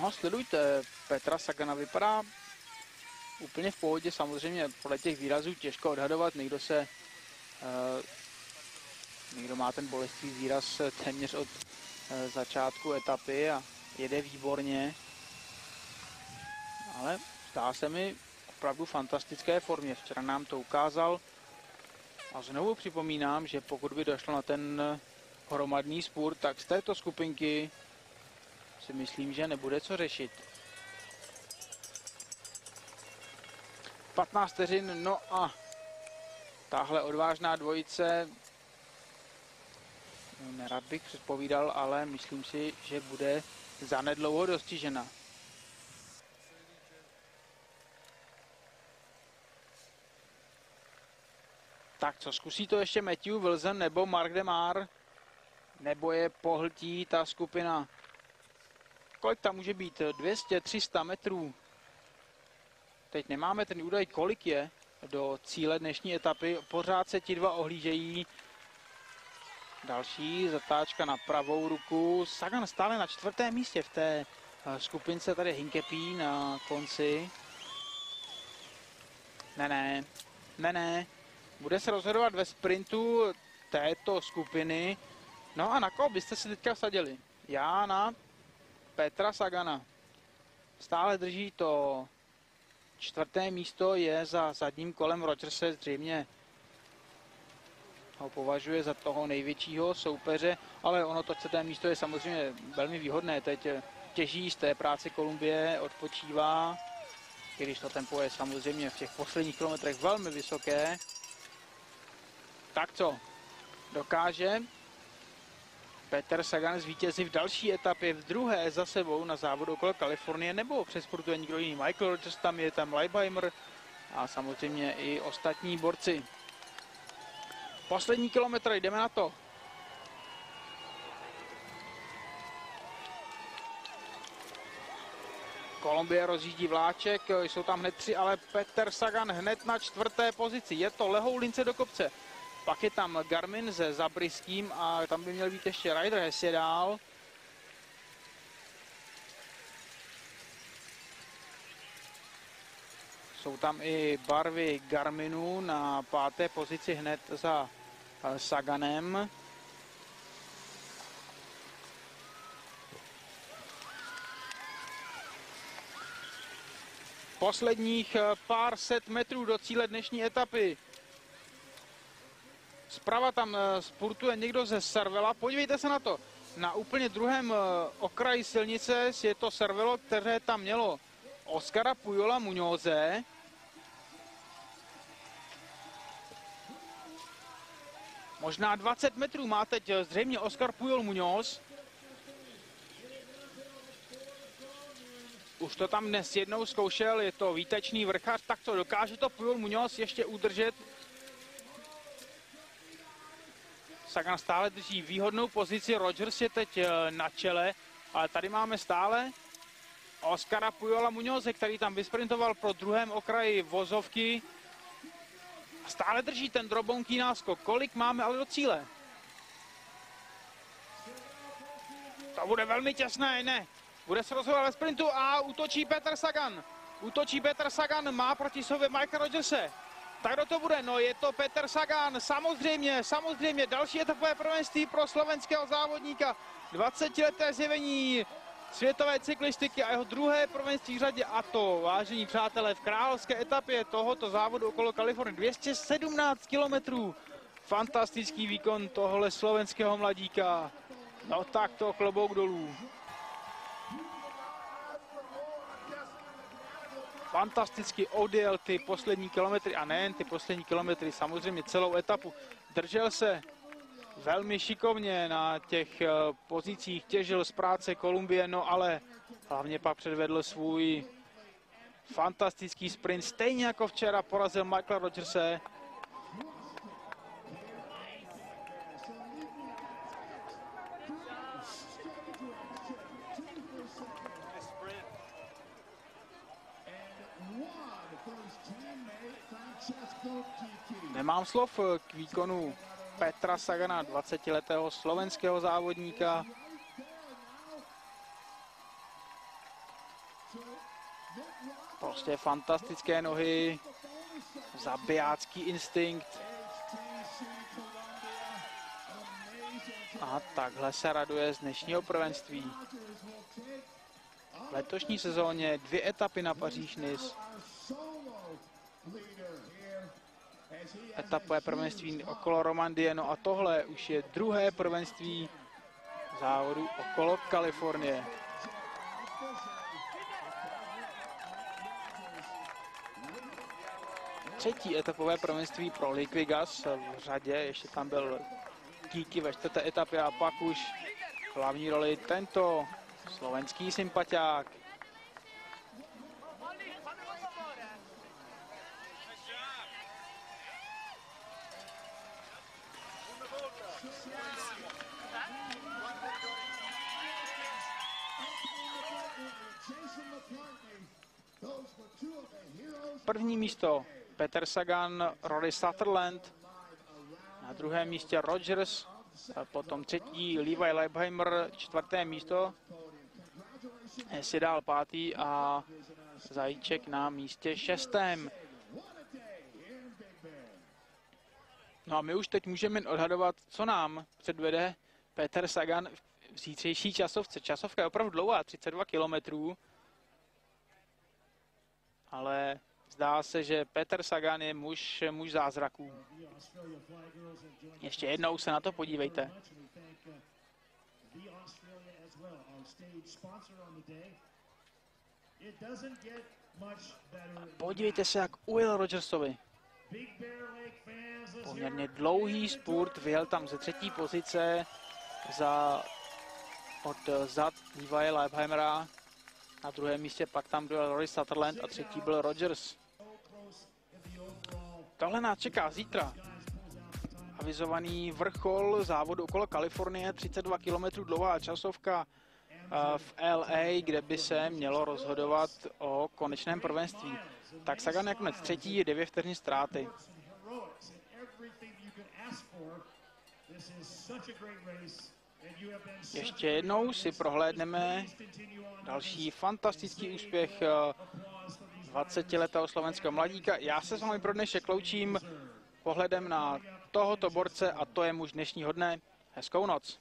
No, sledujte, Petra Sagana vypadá úplně v pohodě, samozřejmě podle těch výrazů těžko odhadovat, někdo má ten bolestivý výraz téměř od začátku etapy a jede výborně, ale zdá se mi opravdu fantastické formě, včera nám to ukázal a znovu připomínám, že pokud by došlo na ten hromadný spurt, tak z této skupinky si myslím, že nebude co řešit. 15 vteřin, no a tahle odvážná dvojice, nerad bych předpovídal, ale myslím si, že bude zanedlouho dostižena. Tak co, zkusí to ještě Matthew Wilson nebo Mark Demar, nebo je pohltí ta skupina? Kolik tam může být? 200, 300 metrů? Teď nemáme ten údaj, kolik je do cíle dnešní etapy. Pořád se ti dva ohlížejí. Další zatáčka na pravou ruku. Sagan stále na 4. místě v té skupince. Tady Hinkepí na konci. Ne. Bude se rozhodovat ve sprintu této skupiny. No a na koho byste si teďka vsadili? Já na Petra Sagana. Stále drží to 4. místo, je za zadním kolem Rodgerse, zřejmě ho považuje za toho největšího soupeře, ale ono to 4. místo je samozřejmě velmi výhodné. Teď těží z té práce Kolumbie, odpočívá, když to tempo je samozřejmě v těch posledních kilometrech velmi vysoké. Tak co, dokáže Peter Sagan zvítězí v další etapě, v druhé za sebou na závodu okolo Kalifornie, nebo přesportuje někdo jiný? Michael Rogers tam je, tam Leipheimer a samozřejmě i ostatní borci. Poslední kilometr, jdeme na to. Kolumbie rozjíždí vláček, jsou tam hned 3, ale Peter Sagan hned na 4. pozici. Je to lehou lince do kopce. Pak je tam Garmin se Zabryským a tam by měl být ještě Ryder Hesse dál. Jsou tam i barvy Garminu na 5. pozici hned za Saganem. Posledních pár set metrů do cíle dnešní etapy. Zprava tam spurtuje někdo ze Cervela. Podívejte se na to. Na úplně druhém okraji silnice je to Cervelo, které tam mělo Oscara Pujola Muñoze. Možná 20 metrů má teď zřejmě Oscar Pujol Muñoz. Už to tam dnes jednou zkoušel, je to výtečný vrchař, tak co dokáže to Pujol Muñoz ještě udržet. Sagan stále drží výhodnou pozici, Rodgers je teď na čele, ale tady máme stále Oscara Pujola Muñoze, který tam vysprintoval pro druhém okraji vozovky. Stále drží ten drobounký náskok. Kolik máme ale do cíle? To bude velmi těsné, ne? Bude se rozhodovat ve sprintu a útočí Peter Sagan. Útočí Peter Sagan, má proti sobě Michaela Rodgerse. Tak kdo to bude? No je to Peter Sagan, samozřejmě další etapové prvenství pro slovenského závodníka. 20leté zjevení světové cyklistiky a jeho druhé prvenství v řadě, a to, vážení přátelé, v královské etapě tohoto závodu okolo Kalifornie. 217 kilometrů. Fantastický výkon tohohle slovenského mladíka. No tak to klobouk dolů. Fantasticky odjel ty poslední kilometry, a nejen ty poslední kilometry, samozřejmě celou etapu. Držel se velmi šikovně na těch pozicích, těžil z práce Kolumbie, no ale hlavně pak předvedl svůj fantastický sprint. Stejně jako včera porazil Michaela Rodgerse. Nemám slov k výkonu Petra Sagana, 20letého slovenského závodníka. Prostě fantastické nohy, zabijácký instinkt. A takhle se raduje z dnešního prvenství. V letošní sezóně 2 etapy na Paříž-Nice. Etapové prvenství okolo Romandie, no a tohle už je druhé prvenství závodu okolo Kalifornie. Třetí etapové prvenství pro Liquigas v řadě, ještě tam byl Kiki ve 4. etapě a pak už v hlavní roli tento slovenský sympatiák. První místo Peter Sagan, Rory Sutherland, na druhém místě Rogers, potom třetí Levi Leipheimer, 4. místo, Sidal 5. a Zajíček na místě 6. No a my už teď můžeme odhadovat, co nám předvede Peter Sagan v zítřejší časovce. Časovka je opravdu dlouhá, 32 kilometrů, ale zdá se, že Peter Sagan je muž zázraků. Ještě jednou se na to podívejte. Podívejte se, jak ujel Rogersovi. Poměrně dlouhý spurt, vyjel tam ze 3. pozice od zad Levi Leipheimera. Na druhém místě pak tam byl Rory Sutherland a třetí byl Rogers. Tohle nás čeká zítra. Avizovaný vrchol závodu okolo Kalifornie, 32 km dlouhá časovka v LA, kde by se mělo rozhodovat o konečném prvenství. Tak Sagan nakonec třetí, je 9 vteřin ztráty. Ještě jednou si prohlédneme další fantastický úspěch 20letého slovenského mladíka. Já se s vámi pro dnešek loučím pohledem na tohoto borce a to je muž dnešního dne. Hezkou noc.